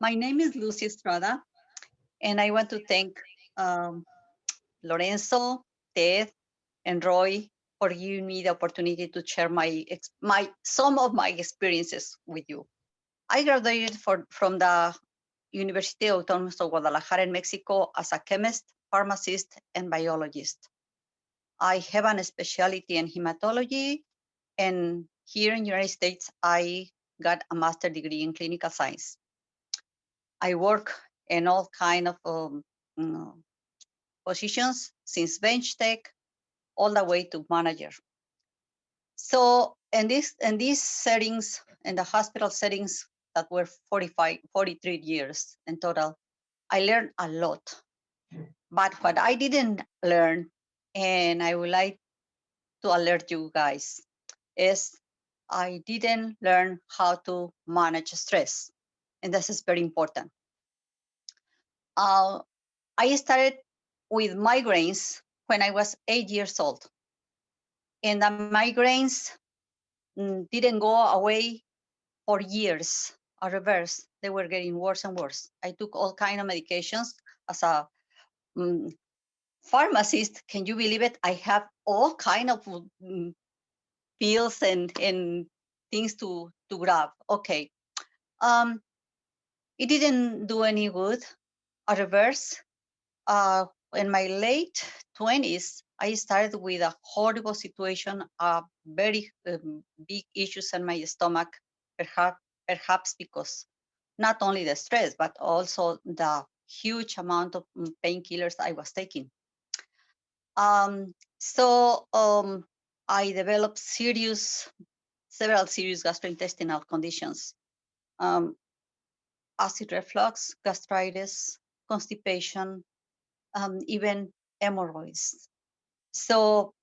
My name is Lucy Estrada, and I want to thank um, Lorenzo, Ted, and Roy for giving me the opportunity to share my some of my experiences with you. I graduated from the University Autonomous of Guadalajara in Mexico as a chemist, pharmacist, and biologist. I have an specialty in hematology, and here in the United States, I got a master's degree in clinical science. I work in all kind of mm, positions since bench tech all the way to manager. So in these settings, in the hospital settings that were 43 years in total, I learned a lot. But what I didn't learn, and I would like to alert you guys, is I didn't learn how to manage stress. And this is very important. Uh, I started with migraines when I was 8 years old. And the migraines didn't go away for years or reverse. They were getting worse and worse. I took all kind of medications as a um, pharmacist. Can you believe it? I have all kind of pills and things to grab. Okay. Um, it didn't do any good. A reverse. Uh, in my late 20s, I started with a horrible situation, very big issues in my stomach, perhaps because not only the stress, but also the huge amount of painkillers I was taking. So I developed several serious gastrointestinal conditions, um, acid reflux, gastritis, constipation, even hemorrhoids. So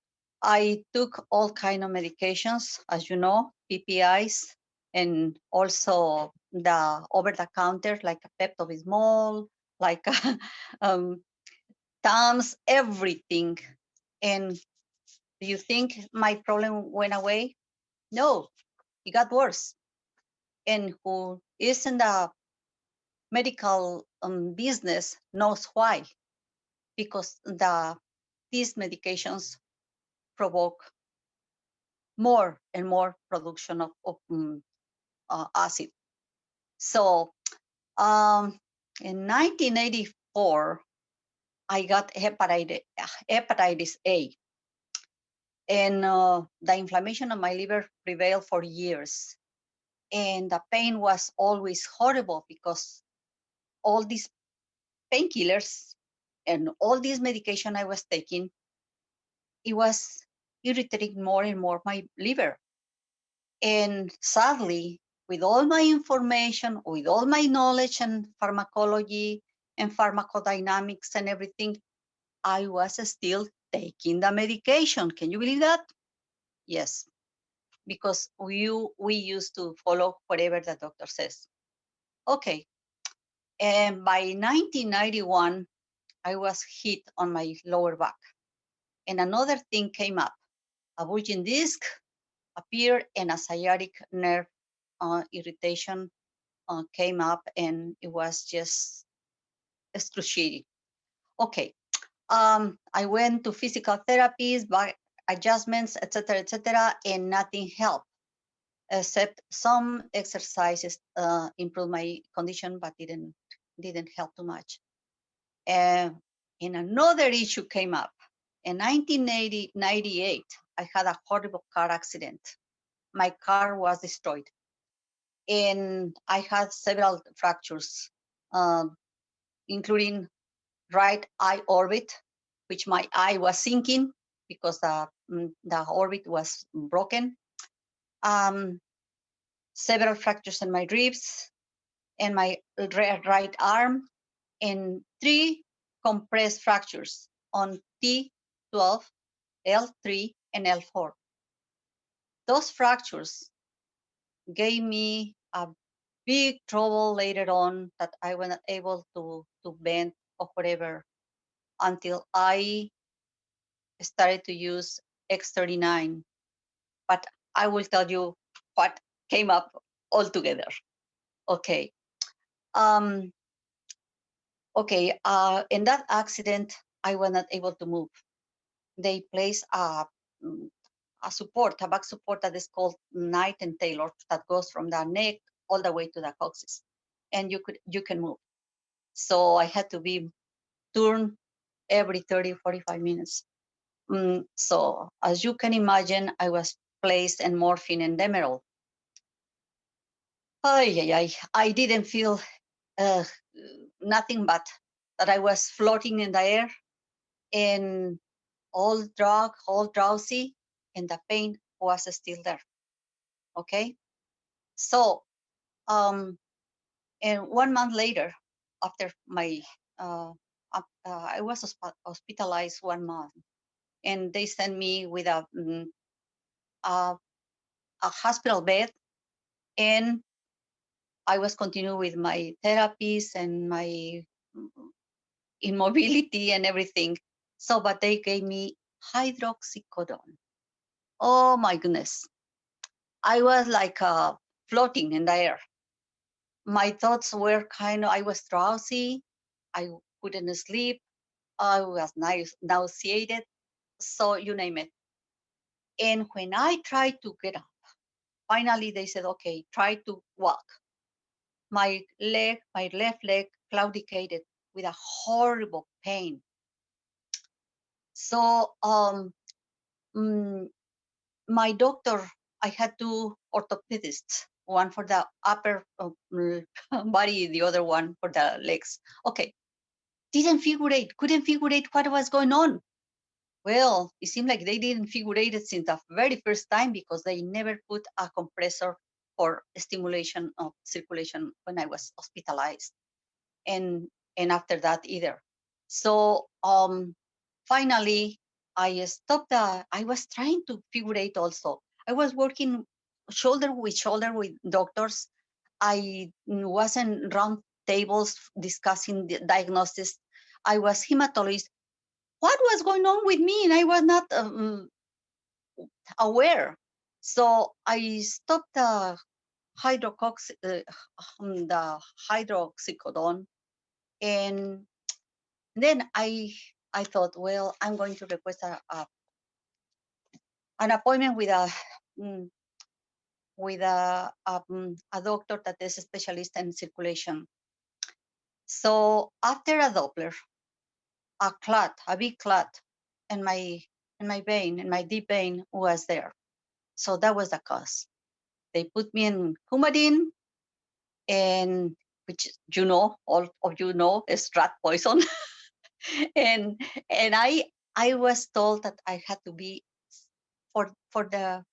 I took all kind of medications, as you know, PPIs, and also the over-the-counter, like a Pepto-Bismol, like um, Tums, everything. And do you think my problem went away? No, it got worse. And who is in the medical business knows why, because these medications provoke more and more production of acid. So in 1984, I got hepatitis A, and the inflammation of my liver prevailed for years. And the pain was always horrible because all these painkillers and all this medication I was taking, it was irritating more and more my liver. And sadly, with all my information, with all my knowledge and pharmacology and pharmacodynamics and everything, I was still taking the medication. Can you believe that? Yes, because we used to follow whatever the doctor says. Okay, and by 1991, I was hit on my lower back, and another thing came up. A bulging disc appeared, and a sciatic nerve irritation came up, and it was just excruciating. Okay, I went to physical therapies, back adjustments, etc., and nothing helped except some exercises improved my condition, but didn't help too much. And another issue came up. In 1998, I had a horrible car accident. My car was destroyed, and I had several fractures, uh, including right eye orbit, which my eye was sinking because the orbit was broken. Um, Several fractures in my ribs and my right arm, and three compressed fractures on T12, L3, and L4. Those fractures gave me a big trouble later on that I was not able to bend or whatever until I started to use X39. But I will tell you what came up altogether. Okay. Um, okay, in that accident, I was not able to move. They placed mm, a back support that is called knight and tailor that goes from the neck all the way to the coccyx, and you can move. So I had to be turned every 30, 45 minutes. So as you can imagine, I was placed in morphine and Demerol. I didn't feel uh, nothing but that I was floating in the air and all drug, all drowsy, and the pain was still there. Okay. So, and 1 month later, after my, I was hospitalized 1 month, and they sent me with a, a hospital bed, and I was continuing with my therapies and my mm, immobility and everything. So, but they gave me hydroxycodone. Oh my goodness. I was like floating in the air. My thoughts were I was drowsy. I couldn't sleep. I was nauseated. So you name it. And when I tried to get up, finally they said, okay, try to walk. My left leg claudicated with a horrible pain. So mm, my doctor, I had two orthopedists, one for the upper body, the other one for the legs. Okay, couldn't figure out what was going on. Well, it seemed like they didn't figure it since the very first time because they never put a compressor for stimulation of circulation when I was hospitalized, and after that either. So finally, I stopped. I was trying to figure out also. I was working shoulder with shoulder with doctors. I wasn't round tables discussing the diagnosis. I was hematologist. What was going on with me? And I was not aware. So I stopped the hydroxycodone, and then I thought, well, I'm going to request an appointment mm, with a doctor that is a specialist in circulation. So after a Doppler, a big clot in my vein, in my deep vein was there. So that was the cause. They put me in Coumadin, and which all of you know is rat poison. and I was told that I had to be for the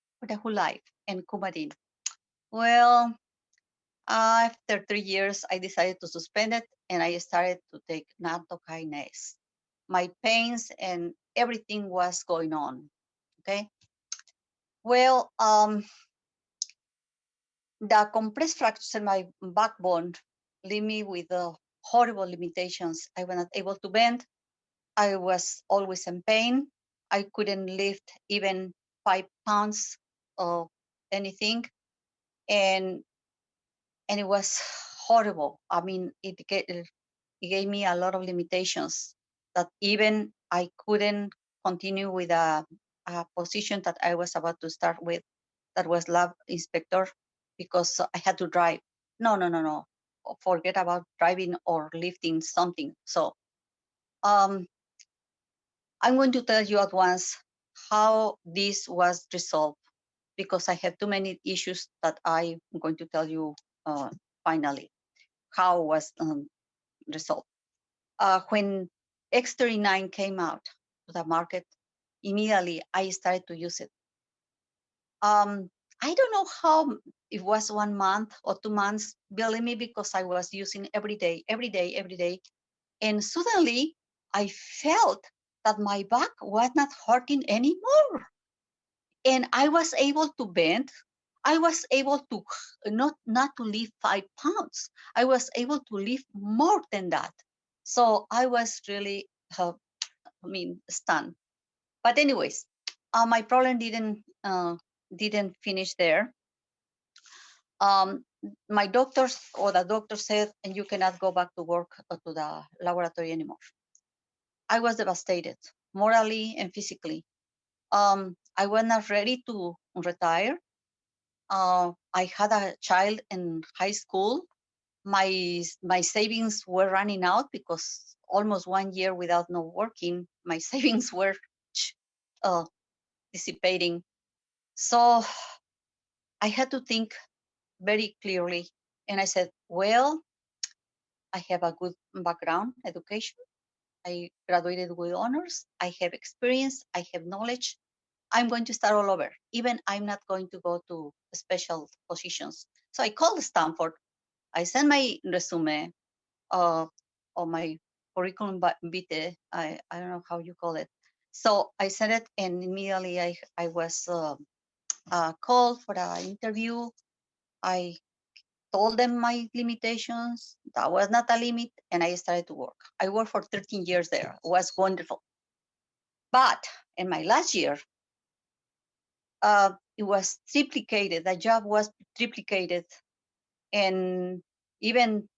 whole life in Coumadin. Well, after 3 years, I decided to suspend it, and I started to take nattokinase. My pains and everything was going on. Okay. Well, the compressed fractures in my backbone leave me with horrible limitations. I was not able to bend. I was always in pain. I couldn't lift even 5 pounds of anything, and it was horrible. I mean, it gave me a lot of limitations that even I couldn't continue with a position that I was about to start with, that was lab inspector, because I had to drive. No, no, no, no. Forget about driving or lifting something. So um, I'm going to tell you at once how this was resolved, because I have too many issues that I'm going to tell you finally how was resolved. When X39 came out to the market, immediately I started to use it. I don't know how it was 1 month or 2 months, believe me, because I was using every day, every day, every day. And suddenly I felt that my back was not hurting anymore. And I was able to bend. I was able to not to lift 5 pounds. I was able to lift more than that. So I was really, stunned. But anyways, my problem didn't finish there. my doctors or the doctor said, and you cannot go back to work to the laboratory anymore. I was devastated, morally and physically. I was not ready to retire. I had a child in high school. My savings were running out because almost 1 year without no working, my savings were uh, dissipating. So I had to think very clearly, and I said, well, I have a good background education. I graduated with honors. I have experience. I have knowledge. I'm going to start all over. Even I'm not going to go to special positions. So I called Stanford. I sent my resume uh, or my curriculum vitae. I don't know how you call it. So I sent it, and immediately I was called for an interview. I told them my limitations. That was not a limit, and I started to work. I worked for 13 years there. It was wonderful. But in my last year, it was triplicated. The job was triplicated, and even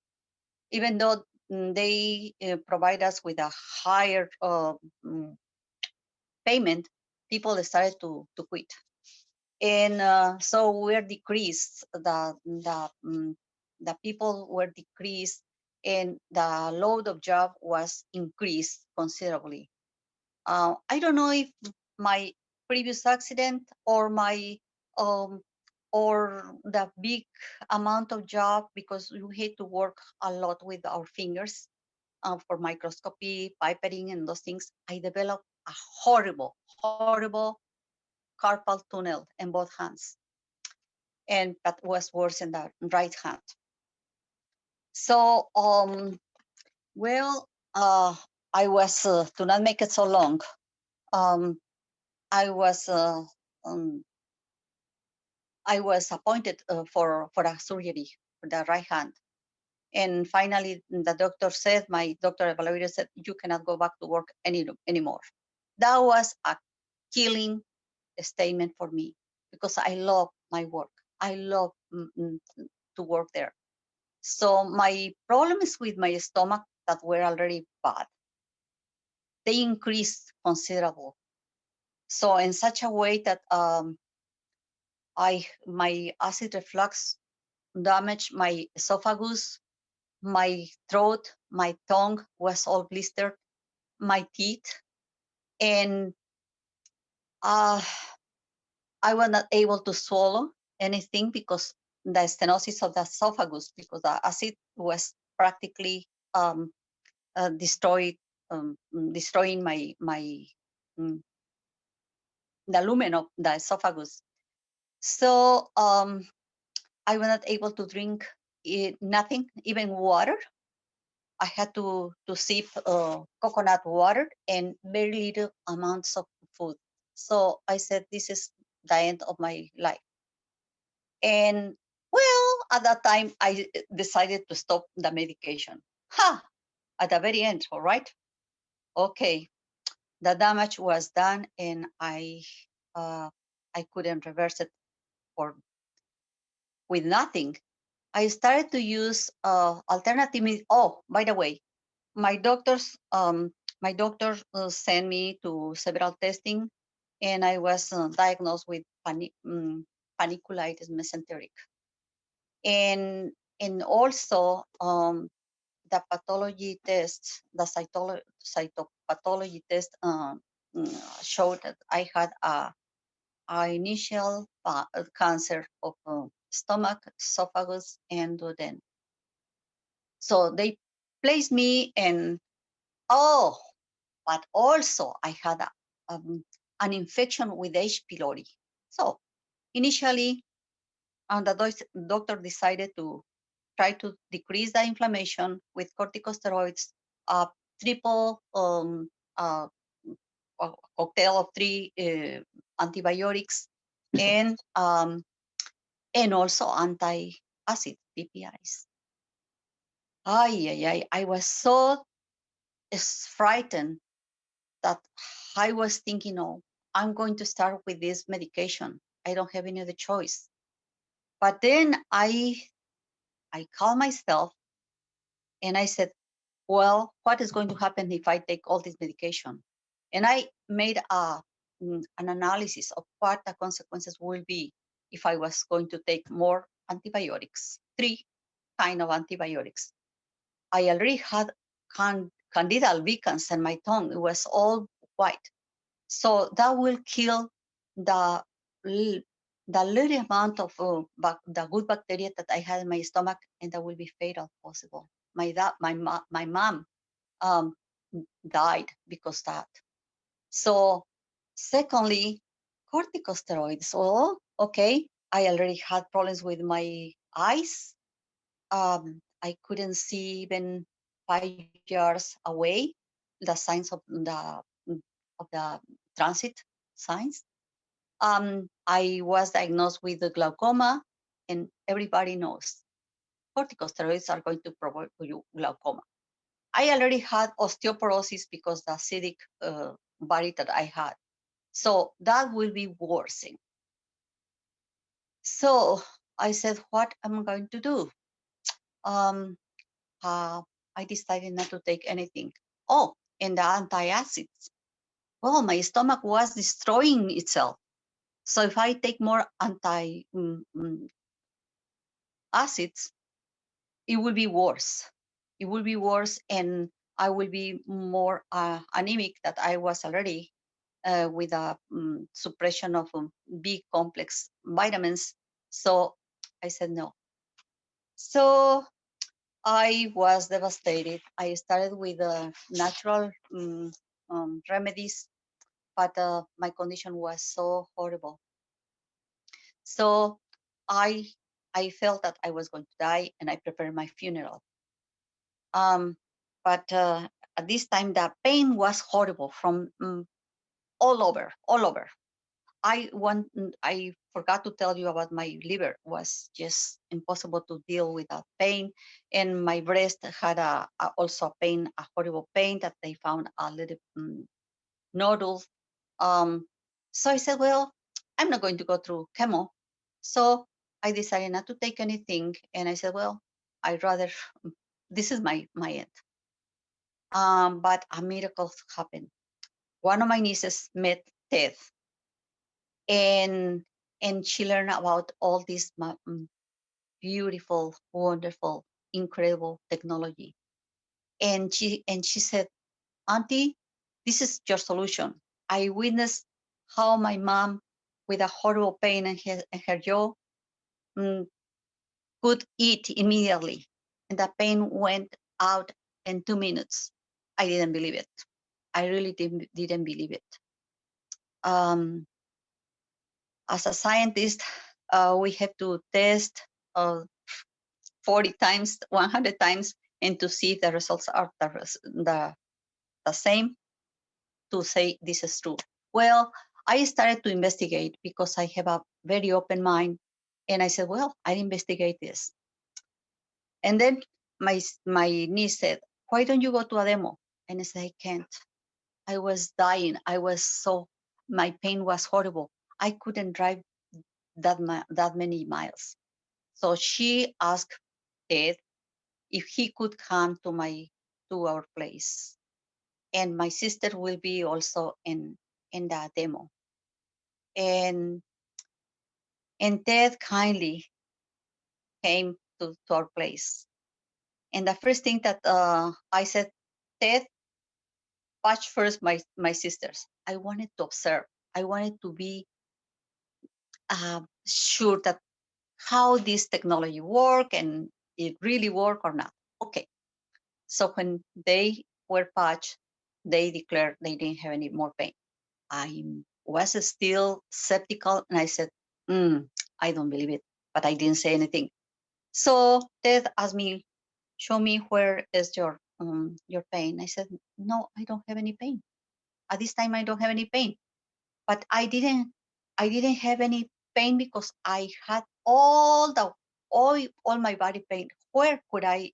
even though they provide us with a higher mm, payment, people started to quit, and so we're decreased. The people were decreased, and the load of job was increased considerably. I don't know if my previous accident or my um, or the big amount of job, because we had to work a lot with our fingers for microscopy, pipetting, and those things. I developed a horrible carpal tunnel in both hands, and that was worse in the right hand. So, well, I was to not make it so long. Um, I was um, I was appointed for a surgery for the right hand, and finally the doctor said, my doctor evaluator said, you cannot go back to work anymore. That was a killing statement for me because I love my work. I love to work there. So my problems with my stomach that were already bad, they increased considerable. So in such a way that my acid reflux damaged my esophagus, my throat, my tongue was all blistered, my teeth, and uh, I was not able to swallow anything because the stenosis of the esophagus, because the acid was practically destroyed, destroying my mm, the lumen of the esophagus. So I was not able to drink nothing, even water. I had to sip coconut water and very little amounts of food. So I said, this is the end of my life. And well, at that time, I decided to stop the medication. Ha! At the very end, all right? Okay, the damage was done, and uh, I couldn't reverse it for with nothing. I started to use alternative. Oh, by the way, my doctors, my doctor sent me to several testing, and I was diagnosed with panniculitis mesenteric, and also the pathology test, the cytopathology test showed that I had a initial cancer of stomach, esophagus, and duoden. So they placed me in, oh, but also I had an infection with H. pylori. So initially, the doctor decided to try to decrease the inflammation with corticosteroids, a triple uh, cocktail of three antibiotics, and also anti-acid PPIs. I was so frightened that I was thinking, oh, I'm going to start with this medication. I don't have any other choice. But then I I calmed myself and I said, well, what is going to happen if I take all this medication? And I made an analysis of what the consequences will be if I was going to take more antibiotics, three kind of antibiotics. I already had candida albicans in my tongue. It was all white. So that will kill the the little amount of the good bacteria that I had in my stomach, and that will be fatal possible. My mom um, died because of that. So, secondly, corticosteroids. Well, okay, I already had problems with my eyes. I couldn't see even 5 yards away the signs of the transit signs. I was diagnosed with the glaucoma, and everybody knows corticosteroids are going to provoke you glaucoma. I already had osteoporosis because the acidic body that I had. So that will be worsening. So I said, what am I going to do? Um, I decided not to take anything. Oh, and the antacids. Well, my stomach was destroying itself. So if I take more acids, it will be worse. It will be worse, and I will be more anemic that I was already with a suppression of B complex vitamins. So I said no. So I was devastated. I started with natural remedies, but my condition was so horrible. So I I felt that I was going to die, and I prepared my funeral. Um, but at this time, the pain was horrible from all over, all over. I forgot to tell you about my liver was just impossible to deal with that pain, and my breast had also a pain, a horrible pain that they found a little nodules. Um, so I said, well, I'm not going to go through chemo. So I decided not to take anything, and I said, well, I'd rather. This is my end. But a miracle happened. One of my nieces met Ted, and she learned about all this beautiful, wonderful, incredible technology. And she said, Auntie, this is your solution. I witnessed how my mom, with a horrible pain in her jaw, mm, could eat immediately, and the pain went out in 2 minutes. I didn't believe it. I really didn't believe it. Um, as a scientist, we have to test uh, 40 times, 100 times, and to see if the results are the same to say this is true. Well, I started to investigate because I have a very open mind. And I said, well, I'll investigate this. And then my niece said, why don't you go to a demo? And I said, I can't. I was dying. My pain was horrible. I couldn't drive that many miles. So she asked Ted if he could come to our place, and my sister will be also in the demo. And Ted kindly came to our place. And the first thing that I said, Ted, watch first my sisters. I wanted to observe. I wanted to be sure that how this technology work and it really work or not. Okay. So when they were patched, they declared they didn't have any more pain. I was still skeptical, and I said, I don't believe it, but I didn't say anything. So Ted asked me, show me where is your pain. I said, no, I don't have any pain. At this time, I don't have any pain. But I didn't have any pain because I had all my body pain. Where could I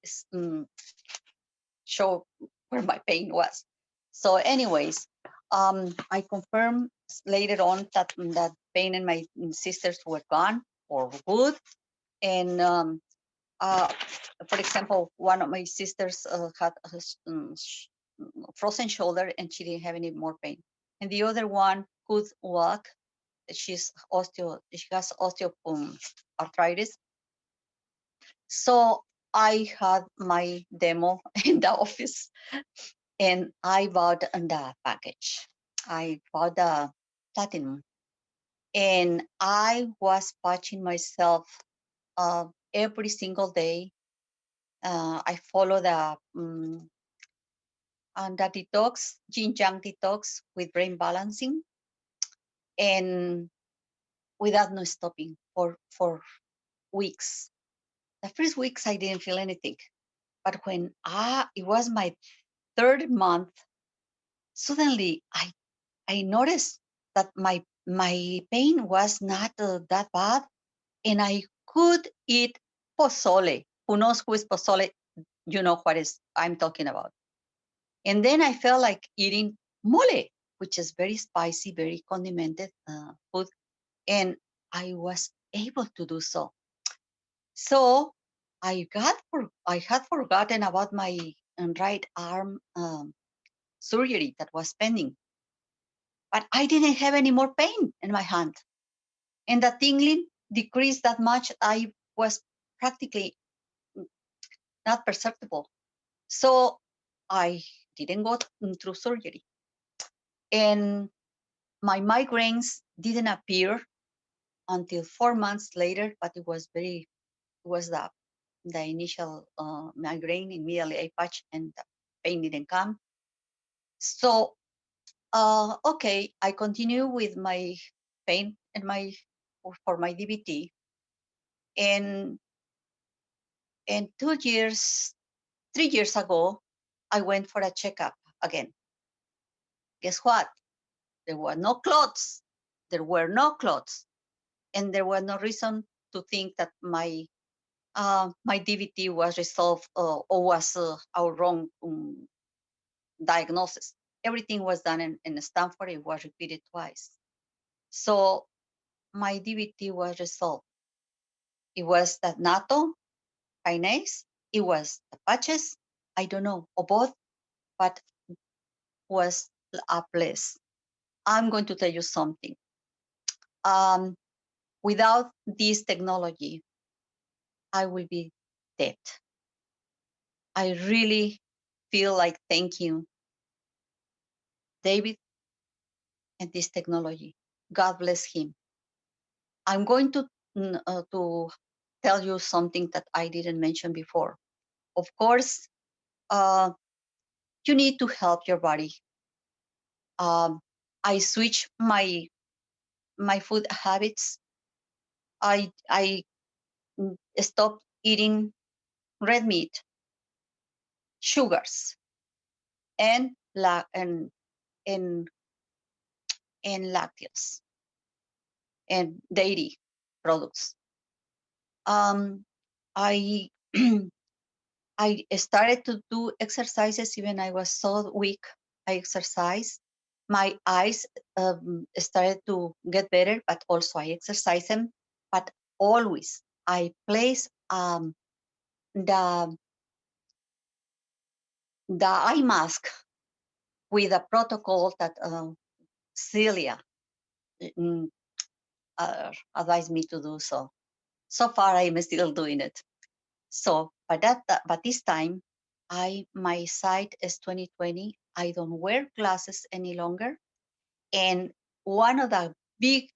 show where my pain was? So, anyways, I confirmed later on that pain and my sisters were gone or good, and For example, one of my sisters had a frozen shoulder and she didn't have any more pain. And the other one could walk. She has osteoarthritis. So I had my demo in the office and I bought the package. I bought the platinum and I was patching myself every single day. I follow the detox, yin yang detox with brain balancing, and without no stopping for weeks. The first weeks I didn't feel anything, but when it was my third month, suddenly I noticed that my pain was not that bad, and I could eat pozole. Who knows who is pozole? You know what is I'm talking about. And then I felt like eating mole, which is very spicy, very condimented food, and I was able to do so. So I had forgotten about my right arm surgery that was pending, but I didn't have any more pain in my hand, and the tingling decreased that much. I was practically not perceptible. So I didn't go through surgery, and my migraines didn't appear until 4 months later. But it was the initial migraine. Immediately I patched and the pain didn't come. So okay, I continue with my pain and for my DVT, and 3 years ago, I went for a checkup again. Guess what? There were no clots. There were no clots, and there was no reason to think that my DVT was resolved or was our wrong diagnosis. Everything was done in Stanford. It was repeated twice. So my DVT was resolved. It was the NATO kinase. It was the patches. I don't know, or both, but was a bliss. I'm going to tell you something. Um, Without this technology, I will be dead. I really feel like thanking David and this technology. God bless him. I'm going to tell you something that I didn't mention before. Of course, uh, you need to help your body. I switch my food habits. I stopped eating red meat, sugars, and and and lactose and dairy products. Um, I I started to do exercises even I was so weak. I exercise. My eyes started to get better, but also I exercise them. But always I place the the eye mask with a protocol that Celia mm, advised me to do so. So far, I'm still doing it. So, but this time, my sight is 20/20. I don't wear glasses any longer. And one of the big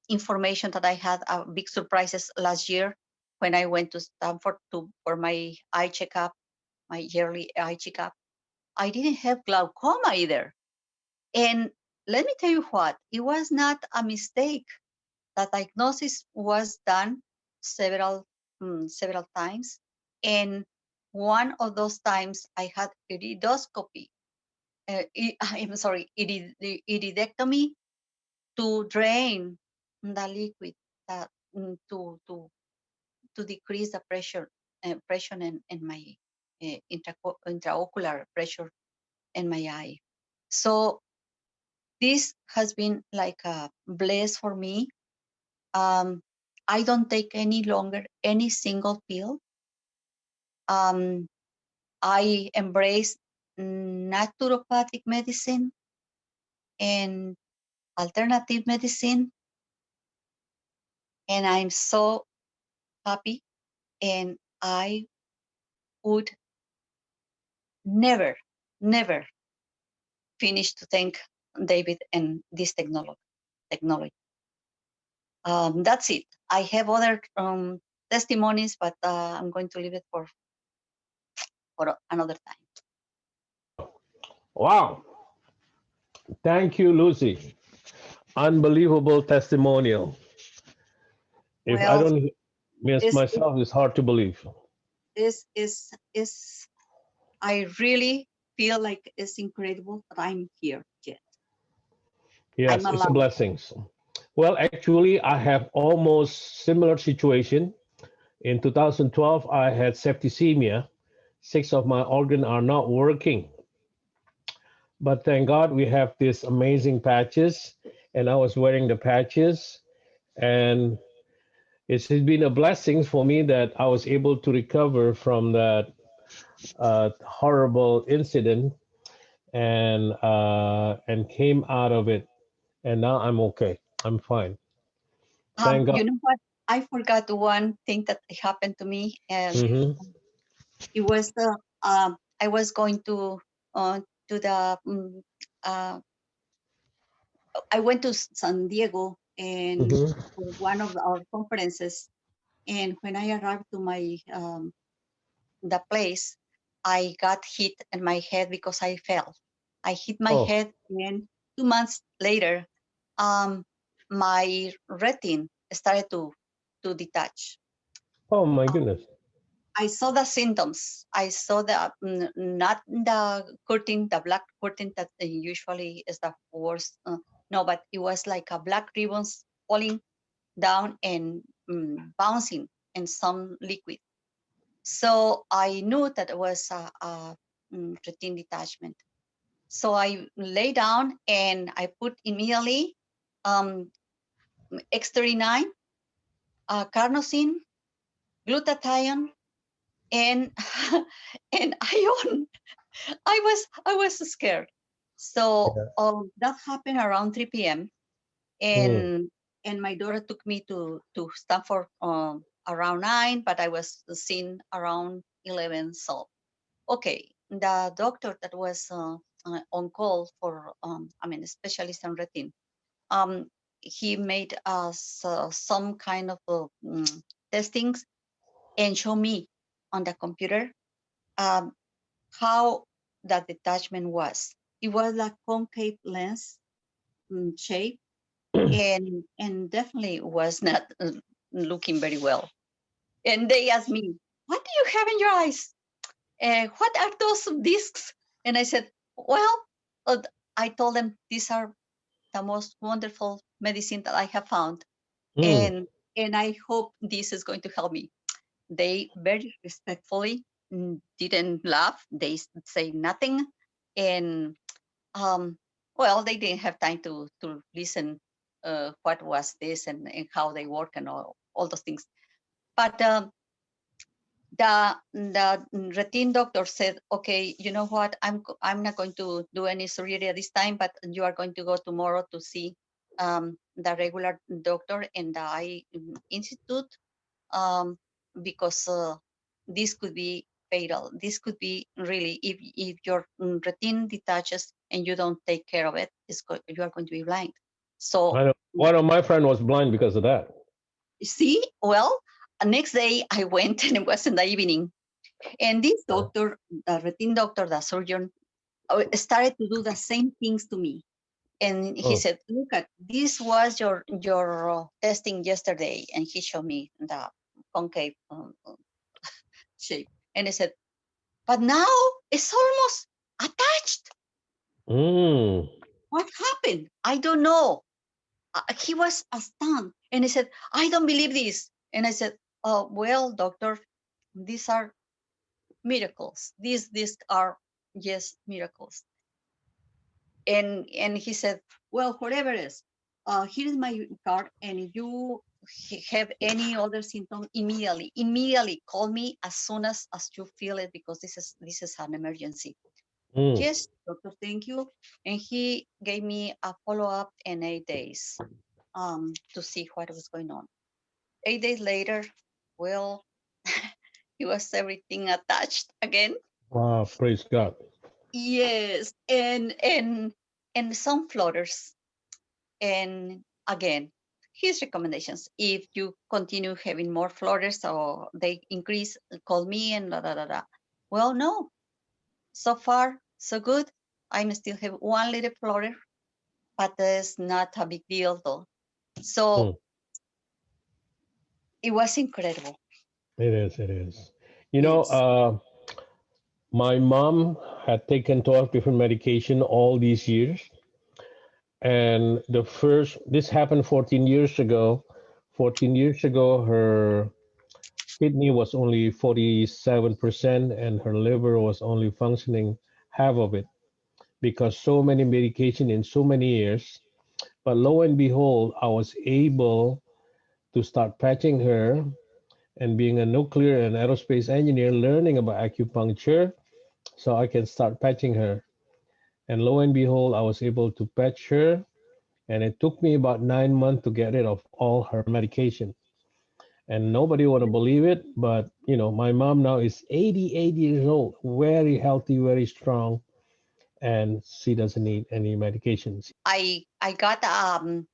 information that I had, big surprises last year when I went to Stanford for my eye checkup, my yearly eye checkup, I didn't have glaucoma either. And let me tell you what, it was not a mistake. The diagnosis was done several times, and one of those times I had iridoscopy. I'm sorry, iridectomy to drain the liquid that to decrease the pressure in my intraocular pressure in my eye. So this has been like a bliss for me. Um, I don't take any longer any single pill. I embrace naturopathic medicine and alternative medicine, and I'm so happy. And I would never, never finish to thank David and this technology. That's it. I have other testimonies, but I'm going to leave it for another time. Wow. Thank you, Lucy. Unbelievable testimonial. If I Well, don't miss this myself, it's hard to believe. this is I really feel like it's incredible that I'm here yet. I'm Yes, it's a alive. blessing. Well, actually, I have almost similar situation. In 2012, I had septicemia. Six of my organs are not working. But thank God we have these amazing patches, and I was wearing the patches, and it's been a blessing for me that I was able to recover from that horrible incident and came out of it, and now I'm okay. I'm fine. Thank You God. know what? I forgot one thing that happened to me, and Hmm. it was I was going to the uh, I went to San Diego and Hmm. for one of our conferences, and when I arrived to my the place, I got hit in my head because I fell. I hit my Oh, head, and 2 months later, um, my retina started to detach. oh my Um, goodness. I saw the symptoms. I saw the not the curtain, the black curtain that usually is the worst. No, but it was like a black ribbons falling down and bouncing in some liquid. So I knew that it was a retin detachment. So I lay down and I put immediately um, X39, carnosine, glutathione, and and iron. I was scared. So Yeah. that happened around 3 p.m. Mm. and and my daughter took me to Stanford around 9, but I was seen around 11. So okay, the doctor that was on call for I mean, a specialist on retin, um, he made us some kind of testings and show me on the computer um, how that detachment was. It was a concave lens shape, and definitely was not looking very well. And they asked me, "What do you have in your eyes? What are those discs?" And I said, "Well," uh, I told them, "These are the most wonderful medicine that I have found, Mm. and I hope this is going to help me." They very respectfully didn't laugh. They say nothing, and um, well, they didn't have time to listen what was this and how they work and all those things. But the routine doctor said, "Okay, you know what? I'm not going to do any surgery at this time, but you are going to go tomorrow to see the regular doctor in the eye institute because this could be fatal. This could be really if your retina detaches and you don't take care of it, you are going to be blind." So I know. One of my friend was blind because of that. see, well, next day I went and it was in the evening. And this doctor, the retina doctor, the surgeon, started to do the same things to me. And he Oh, said, "Look at this was your testing yesterday," and he showed me the concave shape. And he said, "But now it's almost attached. mm. What happened? I don't know." He was astounded, and he said, "I don't believe this." And I said, "Oh well, doctor, these are miracles. These are yes miracles." And he said, "Well, whatever it is, here is my card, and if you have any other symptom, immediately call me as soon as you feel it, because this is an emergency. Mm. Yes, doctor, thank you. And he gave me a follow-up in 8 days to see what was going on. 8 days later, well, it was everything attached again. Wow, praise God. Yes, and some floaters. And again, his recommendations: if you continue having more floaters or they increase, call me and da da da da. Well, no, so far so good. I still have one little floater, but it's not a big deal though. So Mm. it was incredible. It is, it is. You know, Yes. my mom had taken 12 different medication all these years. And this happened 14 years ago. 14 years ago, her kidney was only 47% and her liver was only functioning half of it because so many medication in so many years. But lo and behold, I was able to start patching her, and being a nuclear and aerospace engineer, learning about acupuncture, so I can start patching her. And lo and behold, I was able to patch her, and it took me about 9 months to get rid of all her medication. And nobody want to believe it, but my mom now is 88 years old, very healthy, very strong, and she doesn't need any medications. I got um,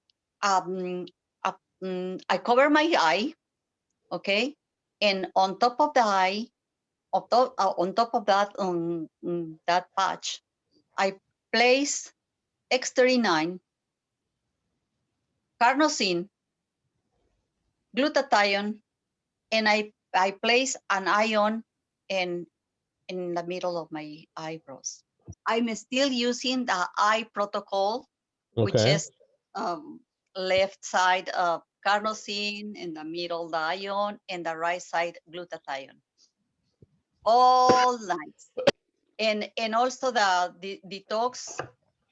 I cover my eye, okay, and on top of the eye, on top of that, that patch, I place X39, carnosine, glutathione, and I place an ion in the middle of my eyebrows. I'm still using the eye protocol, which Okay. is um, left side carnosine, in the middle the ion, and the right side glutathione, all nights. And also the detox.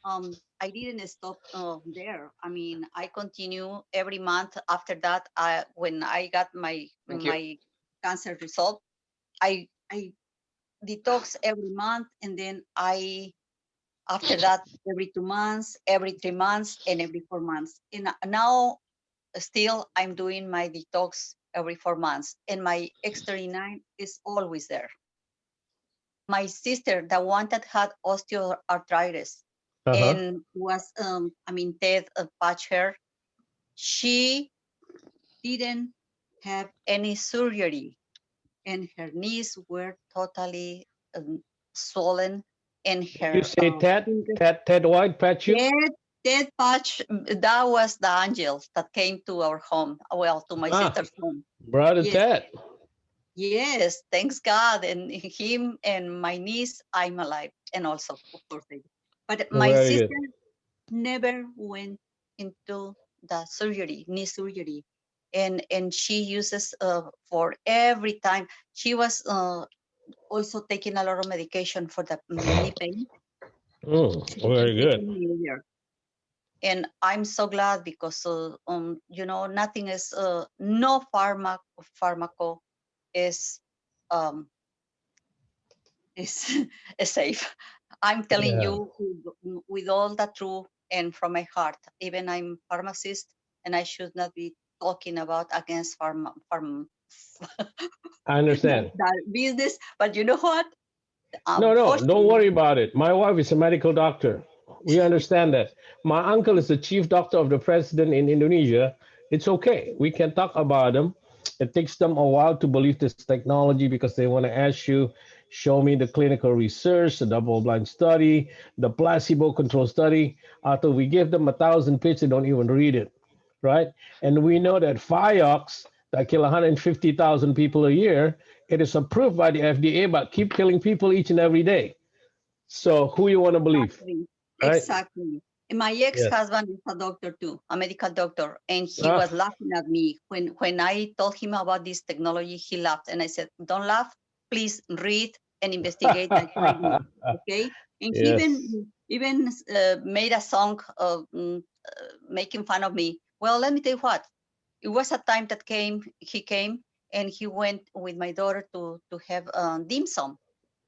I didn't stop there. I mean, I continue every month. After that, when I got Thank you. my cancer result, I detox every month, and then I after that every 2 months, every 3 months, and every 4 months. And now still I'm doing my detox every 4 months, and my X39 is always there. My sister, the one that had osteoarthritis Uh-huh. and was, Ted patched her, she didn't have any surgery, and her knees were totally swollen, and You her say Ted, fingers. Ted White patch you? Ted patch, that was the angel that came to our home, well, to my Ah, sister's home. brother Yes, Ted. yes, thanks God, and him and my niece, I'm alive, and also, of course, they. But my Very sister good. never went into the surgery, knee surgery, and she uses for every time. She was also taking a lot of medication for the knee pain. She has been Very good. taking a year, and I'm so glad because nothing is no pharmaco is um, is, is safe. I'm telling Yeah, you with all the truth and from my heart. Even I'm pharmacist, and I should not be talking about against I understand. that business. But you know what? No, no, don't Unfortunately, worry about it. My wife is a medical doctor. We understand that. My uncle is the chief doctor of the president in Indonesia. It's okay. We can talk about them. It takes them a while to believe this technology because they want to ask you, show me the clinical research, the double blind study, the placebo control study. After we give them 1,000 pages, they don't even read it, right? And we know that Vioxx that kill 150,000 people a year, it is approved by the FDA, but keep killing people each and every day. So who you want to believe, exactly, right? exactly. And my Yes. ex-husband is a doctor too, a medical doctor, and he Ah, was laughing at me when I told him about this technology. He laughed, and I said, "Don't laugh, please read and investigate like I did." Okay, and he yes. even made a song making fun of me. Well, let me tell you what. it was a time that he came and he went with my daughter to have dim sum,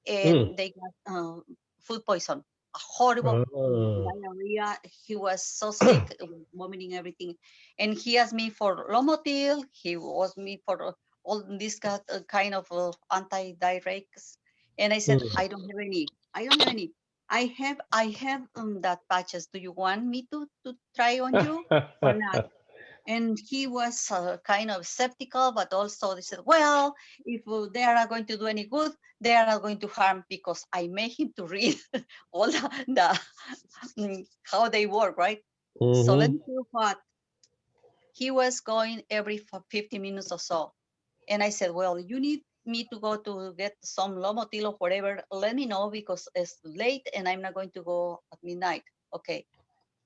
Mm. and they got food poison, a horrible Uh, diarrhea. He was so sick, vomiting everything, and he asked me for Lomotil. He asked me for all this kind of anti-diarrheics, and I said, mm. I don't have any. I don't have any. I have that patches. Do you want me to try on you or not? And he was kind of skeptical, but also they said, well, if they are not going to do any good, they are not going to harm, because I made him to read all how they work, right? So let Mm-hmm. me tell you what, he was going every 50 minutes or so. And I said, well, you need me to go to get some Lomotil or whatever, let me know, because it's late and I'm not going to go at midnight. Okay.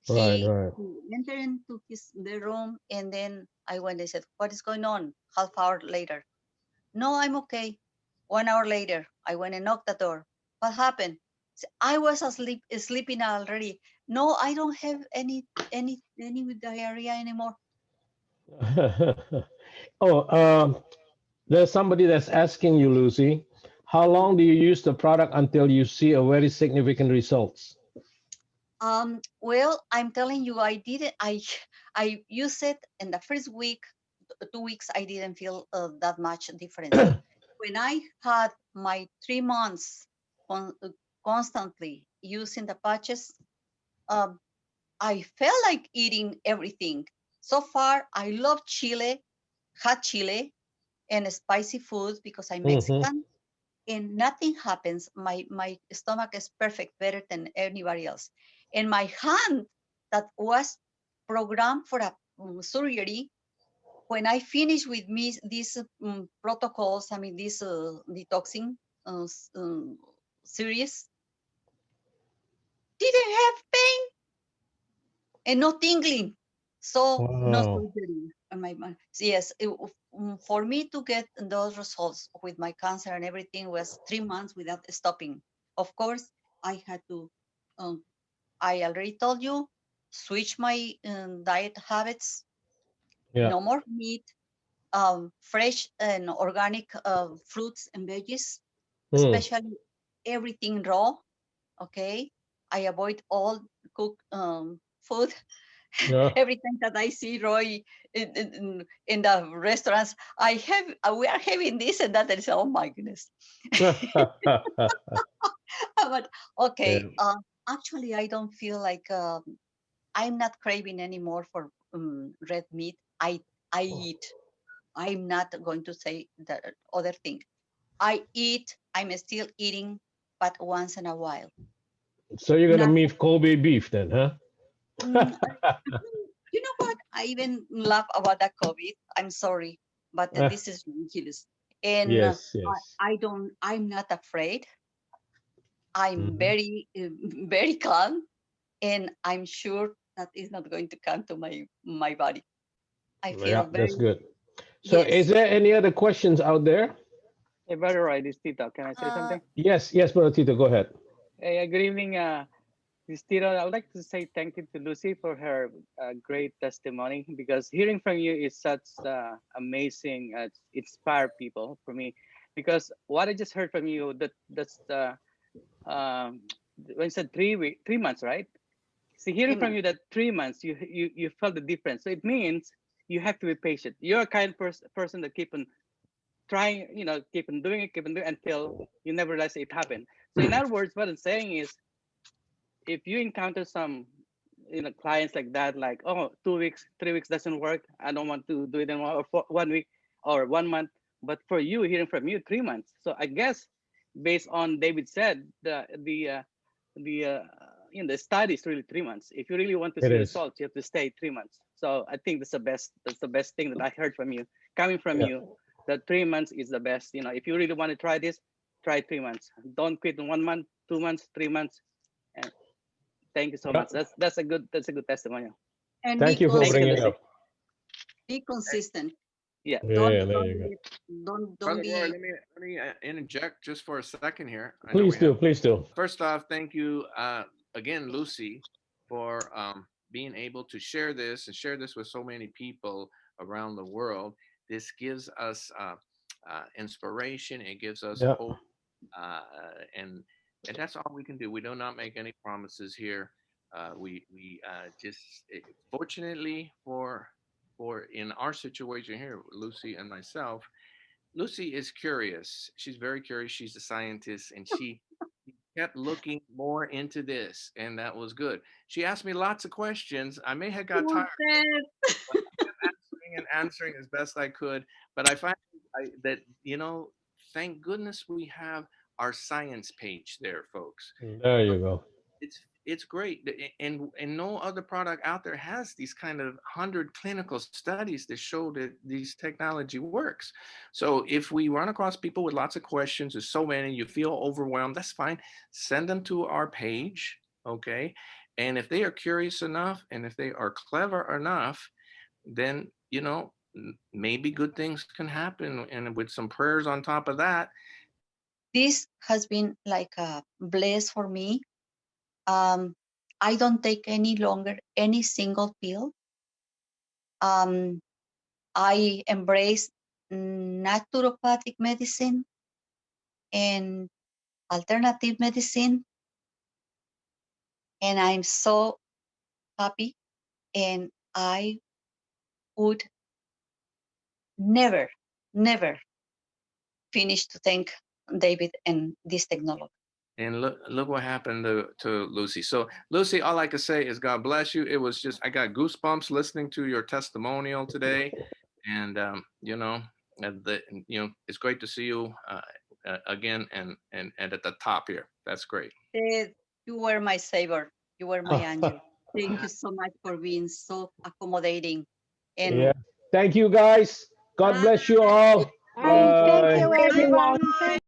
Right, he, right. he entered into the room, and then I went and said, what is going on? Half hour later, no, I'm okay. 1 hour later, I went and knocked the door. What happened? I was asleep, sleeping already. No, I don't have any diarrhea anymore. Oh, there's somebody that's asking you, Lucy, how long do you use the product until you see a very significant results? Well, I'm telling you, I didn't. I used it in the first week, 2 weeks. I didn't feel that much difference. When I had my 3 months constantly using the patches, um, I felt like eating everything. So far, I love chile, hot chile, and spicy foods because I'm Mm-hmm. Mexican, and nothing happens. My stomach is perfect, better than anybody else. And my hand that was programmed for a surgery, when I finished with me these protocols, I mean this detoxing series, didn't have pain and no tingling. So no Wow. surgery on my mind. Yes, for me to get those results with my cancer and everything was 3 months without stopping. Of course, I had to. Um, I already told you, switch my diet habits. Yeah. No more meat, fresh and organic fruits and veggies, Mm. especially everything raw. Okay, I avoid all cooked food. Yeah. Every time that I see Roy in the restaurants, we are having this and that, and say, oh my goodness. But Yeah. okay, actually, I don't feel like I'm not craving anymore for red meat. I eat. I'm not going to say the other thing. I eat. I'm still eating, but once in a while. So you're gonna Not. meet Kobe beef then, huh? You know what? I even laugh about that COVID. I'm sorry, but this is ridiculous. And Yes, yes. I'm not afraid. I'm Hmm. very, very calm, and I'm sure that is not going to come to my body. I feel Yeah, that's very, good. So is yes. there any other questions out there? Hey, Brother Roy, this is Tito. Can I say Uh, something? Yes, yes, brother Tito, go ahead. Hey, good evening, this is Tito. I would like to say thank you to Lucy for her great testimony because hearing from you is such amazing, inspire people for me. Because what I just heard from you, that's um, when you said 3 months, right? See, hearing from amen. you that 3 months, you felt the difference. So it means you have to be patient. You're a kind of person that keep on trying, keep on doing until you never realize it happened. So in other words, what I'm saying is, if you encounter some, clients like that, like, oh, 2 weeks, 3 weeks doesn't work, I don't want to do it anymore, or for 1 week or 1 month. But for you, hearing from you, 3 months. So I guess, based on David said, the study is really 3 months. If you really want to It see is. results, you have to stay 3 months. So I think that's the best thing that I heard from you, coming from Yeah. you, that 3 months is the best. If you really want to try this, try 3 months. Don't quit in 1 month, 2 months, 3 months. And thank you so Yeah. much. That's a good testimonial. And Thank be you for Thank you, bringing it consistent. Lucy. up. Be Hey, consistent. Yeah. Yeah, there you go. Don't Brother Roy, be. let me interject just for a second here. I know we Please have. do, please do. First off, thank you again, Lucy, for being able to share this and share this with so many people. around the world. This gives us inspiration. It gives us Yeah. hope, uh, and and that's all we can do. We do not make any promises here. We just fortunately for in our situation here, Lucy and myself, Lucy is curious. She's very curious. She's a scientist, and she kept looking more into this, and that was good. She asked me lots of questions. I may have got tired and answering as best I could, but I find that thank goodness we have our science page there, folks. There you go. It's great, and no other product out there has these kind of 100 clinical studies that show that these technology works. So if we run across people with lots of questions, there's so many, you feel overwhelmed, that's fine. Send them to our page, okay? And if they are curious enough, and if they are clever enough, then maybe good things can happen, and with some prayers on top of that. This has been like a bless for me. I don't take any longer any single pill. I embrace naturopathic medicine and alternative medicine, and I'm so happy. And I would never, never finish to thank David and this technology. And look what happened to Lucy. So Lucy, all I can say is God bless you. It was just, I got goosebumps listening to your testimonial today. And it's great to see you again and at the top here. That's great. You were my savior. You were my angel. Thank you so much for being so accommodating. And Yeah. Thank you, guys. God bless you all. Thank Bye. you, everyone.